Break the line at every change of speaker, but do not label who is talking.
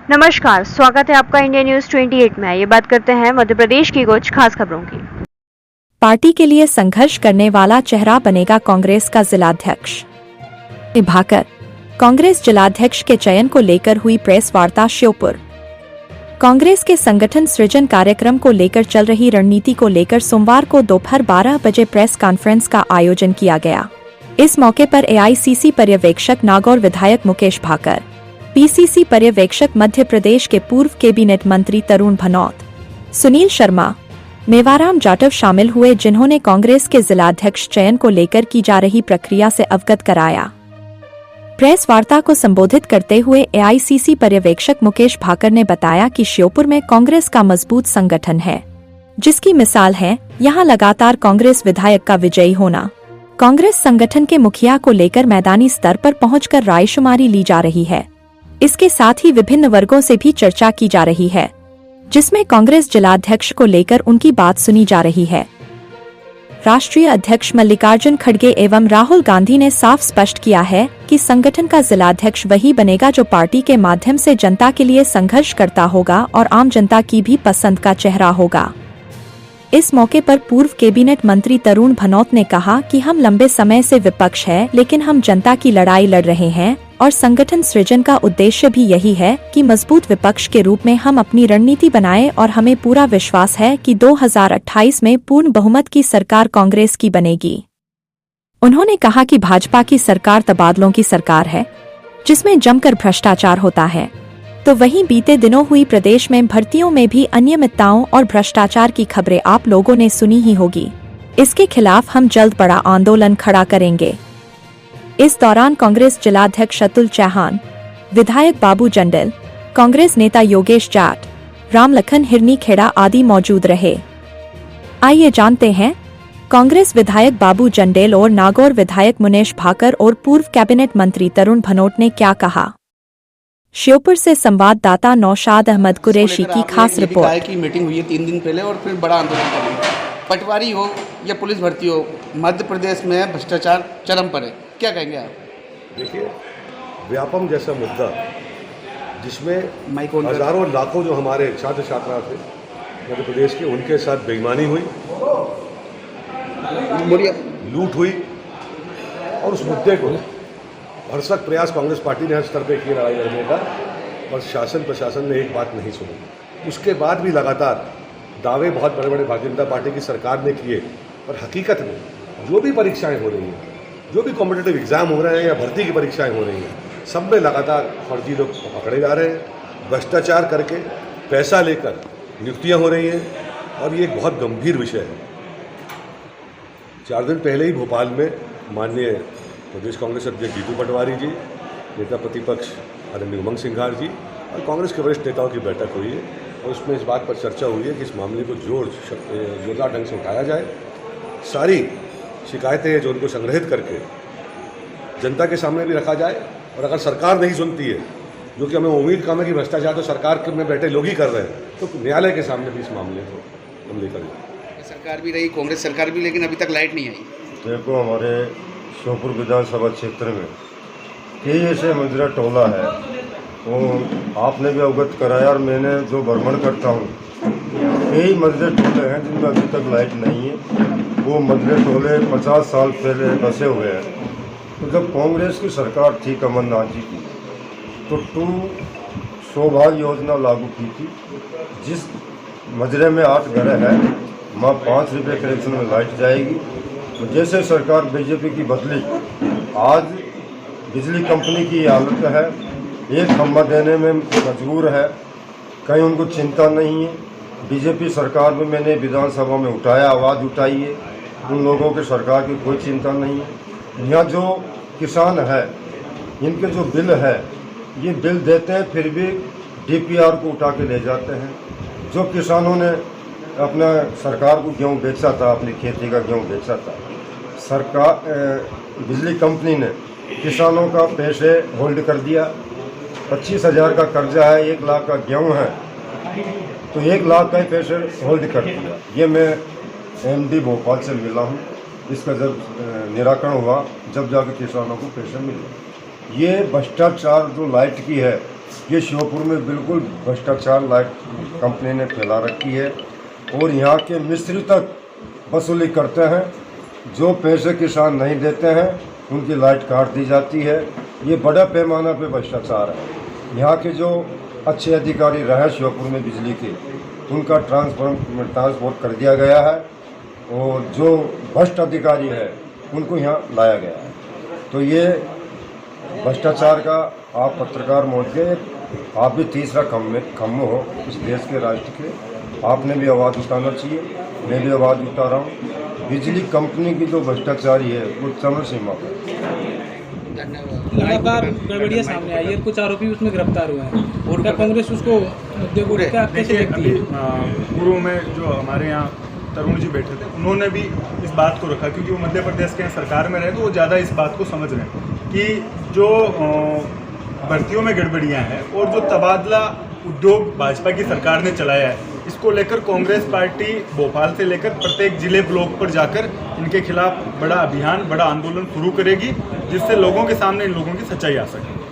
नमस्कार, स्वागत है आपका इंडिया न्यूज 28 में। ये बात करते हैं मध्य प्रदेश की कुछ खास खबरों की।
पार्टी के लिए संघर्ष करने वाला चेहरा बनेगा कांग्रेस का जिलाध्यक्ष। निभाकर कांग्रेस जिलाध्यक्ष के चयन को लेकर हुई प्रेस वार्ता श्योपुर। कांग्रेस के संगठन सृजन कार्यक्रम को लेकर चल रही रणनीति को लेकर सोमवार को दोपहर 12 बजे प्रेस कॉन्फ्रेंस का आयोजन किया गया। इस मौके पर एआईसीसी पर्यवेक्षक नागौर विधायक मुकेश भाकर, पीसीसी पर्यवेक्षक मध्य प्रदेश के पूर्व कैबिनेट मंत्री तरुण भनौत, सुनील शर्मा, मेवाराम जाटव शामिल हुए, जिन्होंने कांग्रेस के जिलाध्यक्ष चयन को लेकर की जा रही प्रक्रिया से अवगत कराया। प्रेस वार्ता को संबोधित करते हुए एआईसीसी पर्यवेक्षक मुकेश भाकर ने बताया कि श्योपुर में कांग्रेस का मजबूत संगठन है, जिसकी मिसाल है यहां लगातार कांग्रेस विधायक का विजयी होना। कांग्रेस संगठन के मुखिया को लेकर मैदानी स्तर पर पहुंचकर रायशुमारी ली जा रही है। इसके साथ ही विभिन्न वर्गों से भी चर्चा की जा रही है, जिसमें कांग्रेस जिलाध्यक्ष को लेकर उनकी बात सुनी जा रही है। राष्ट्रीय अध्यक्ष मल्लिकार्जुन खड़गे एवं राहुल गांधी ने साफ स्पष्ट किया है कि संगठन का जिलाध्यक्ष वही बनेगा जो पार्टी के माध्यम से जनता के लिए संघर्ष करता होगा और आम जनता की भी पसंद का चेहरा होगा। इस मौके पर पूर्व कैबिनेट मंत्री तरुण भनौत ने कहा कि हम लंबे समय से विपक्ष है, लेकिन हम जनता की लड़ाई लड़ रहे हैं और संगठन सृजन का उद्देश्य भी यही है कि मजबूत विपक्ष के रूप में हम अपनी रणनीति बनाएं और हमें पूरा विश्वास है कि 2028 में पूर्ण बहुमत की सरकार कांग्रेस की बनेगी। उन्होंने कहा कि भाजपा की सरकार तबादलों की सरकार है, जिसमें जमकर भ्रष्टाचार होता है, तो वहीं बीते दिनों हुई प्रदेश में भर्तियों में भी अनियमितताओं और भ्रष्टाचार की खबरें आप लोगों ने सुनी ही होगी। इसके खिलाफ हम जल्द बड़ा आंदोलन खड़ा करेंगे। इस दौरान कांग्रेस जिलाध्यक्ष अतुल चौहान, विधायक बाबू जंडेल, कांग्रेस नेता योगेश जाट, रामलखन हिरनी खेड़ा आदि मौजूद रहे। आइए जानते हैं कांग्रेस विधायक बाबू जंडेल और नागौर विधायक मुकेश भाकर और पूर्व कैबिनेट मंत्री तरुण भनौत ने क्या कहा। श्योपुर से संवाददाता नौशाद अहमद कुरैशी की खास रिपोर्ट।
की मीटिंग हुई है 3 दिन पहले और फिर बड़ा आंदोलन करेंगे। पटवारी हो या पुलिस भर्ती हो, मध्य प्रदेश में भ्रष्टाचार चरम पर है, क्या कहेंगे आप?
देखिए, व्यापम जैसा मुद्दा जिसमें हजारों लाखों जो हमारे छात्र छात्रा थे मध्य प्रदेश के, उनके साथ बेईमानी हुई, लूट हुई, और उस मुद्दे को भरसक प्रयास कांग्रेस पार्टी ने हर स्तर पर किया लड़ाई लड़ने का, और शासन प्रशासन ने एक बात नहीं सुनी। उसके बाद भी लगातार दावे बहुत बड़े बड़े भारतीय जनता पार्टी की सरकार ने किए, और हकीकत में जो भी परीक्षाएं हो रही हैं, जो भी कॉम्पिटिटिव एग्ज़ाम हो रहे हैं या भर्ती की परीक्षाएं हो रही हैं, सब में लगातार फर्जी लोग पकड़े जा रहे हैं, भ्रष्टाचार करके पैसा लेकर नियुक्तियां हो रही हैं, और ये एक बहुत गंभीर विषय है। 4 दिन पहले ही भोपाल में माननीय प्रदेश कांग्रेस अध्यक्ष जीतू पटवारी जी, नेता प्रतिपक्ष आदरणीय उमंग सिंघार जी और कांग्रेस के वरिष्ठ नेताओं की बैठक हुई है, और उसमें इस बात पर चर्चा हुई है कि इस मामले को जोरदार ढंग से उठाया जाए। सारी शिकायतें जो उनको संग्रहित करके जनता के सामने भी रखा जाए, और अगर सरकार नहीं सुनती है, जो कि हमें उम्मीद कम है कि भ्रष्टाचार तो सरकार में बैठे लोग ही कर रहे हैं, तो न्यायालय के सामने भी इस मामले को हम लेकर जाए।
सरकार भी रही, कांग्रेस सरकार भी, लेकिन अभी तक लाइट नहीं आई।
देखो, हमारे श्योपुर विधानसभा क्षेत्र में कई ऐसे मंजरा टोला है, तो आपने भी अवगत कराया, और मैंने जो भ्रमण करता हूँ, कई मंजरे टोले हैं जिनमें अभी तक लाइट नहीं है। वो मंजरे टोले 50 साल पहले बसे हुए हैं। तो जब कांग्रेस की सरकार थी कमलनाथ जी की, तो 2 सौभाग्य योजना लागू की थी, जिस मजरे में 8 घर है, वहाँ 5 रुपये कनेक्शन में लाइट जाएगी। तो जैसे सरकार बीजेपी की बदली, आज बिजली कंपनी की हालत है, एक खंभा देने में मजबूर है, कहीं उनको चिंता नहीं है। बीजेपी सरकार में मैंने विधानसभा में उठाया, आवाज़ उठाई है, उन लोगों की सरकार की कोई चिंता नहीं है। यहाँ जो किसान है, इनके जो बिल है, ये बिल देते हैं, फिर भी डीपीआर को उठा के ले जाते हैं। जो किसानों ने अपना सरकार को गेहूँ बेचा था, अपनी खेती का गेहूँ बेचा था, सरकार बिजली कंपनी ने किसानों का पैसे होल्ड कर दिया। 25,000 का कर्जा है, 1 लाख का गेहूँ है, तो 1 लाख का ही पैसे होल्ड कर दिया। ये मैं एमडी भोपाल से मिला हूँ, इसका जब निराकरण हुआ, जब जाकर किसानों को पैसे मिले। ये भ्रष्टाचार जो लाइट की है, ये श्योपुर में बिल्कुल भ्रष्टाचार लाइट कंपनी ने फैला रखी है और यहाँ के मिस्त्री तक वसूली करते हैं। जो पैसे किसान नहीं देते हैं उनकी लाइट काट दी जाती है। ये बड़ा पैमाना पे भ्रष्टाचार है। यहाँ के जो अच्छे अधिकारी रहे श्योपुर में बिजली के, उनका ट्रांसफर कर दिया गया है और जो भ्रष्ट अधिकारी है उनको यहाँ लाया गया है। तो ये भ्रष्टाचार का आप पत्रकार महोदय, आप भी तीसरा खम्भ हो इस देश के राष्ट्र के, आपने भी आवाज़ उठाना चाहिए। मैं भी आवाज़ उठा रहा हूँ। बिजली कंपनी की जो भ्रष्टाचारी है वो चरम सीमा पर।
लगातार गड़बड़ियाँ सामने आई है, कुछ आरोपी उसमें गिरफ्तार हुए हैं और क्या कांग्रेस उसको मुद्दे को क्या कैसे देखती है?
पूर्व में जो हमारे यहाँ तरुण जी बैठे थे, उन्होंने भी इस बात को रखा, क्योंकि वो मध्य प्रदेश के सरकार में रहे तो वो ज़्यादा इस बात को समझ रहे हैं कि जो भर्तियों में गड़बड़ियाँ हैं और जो तबादला उद्योग भाजपा की सरकार ने चलाया है, इसको लेकर कांग्रेस पार्टी भोपाल से लेकर प्रत्येक जिले ब्लॉक पर जाकर इनके खिलाफ बड़ा अभियान, बड़ा आंदोलन शुरू करेगी, जिससे लोगों के सामने इन लोगों की सच्चाई आ सके।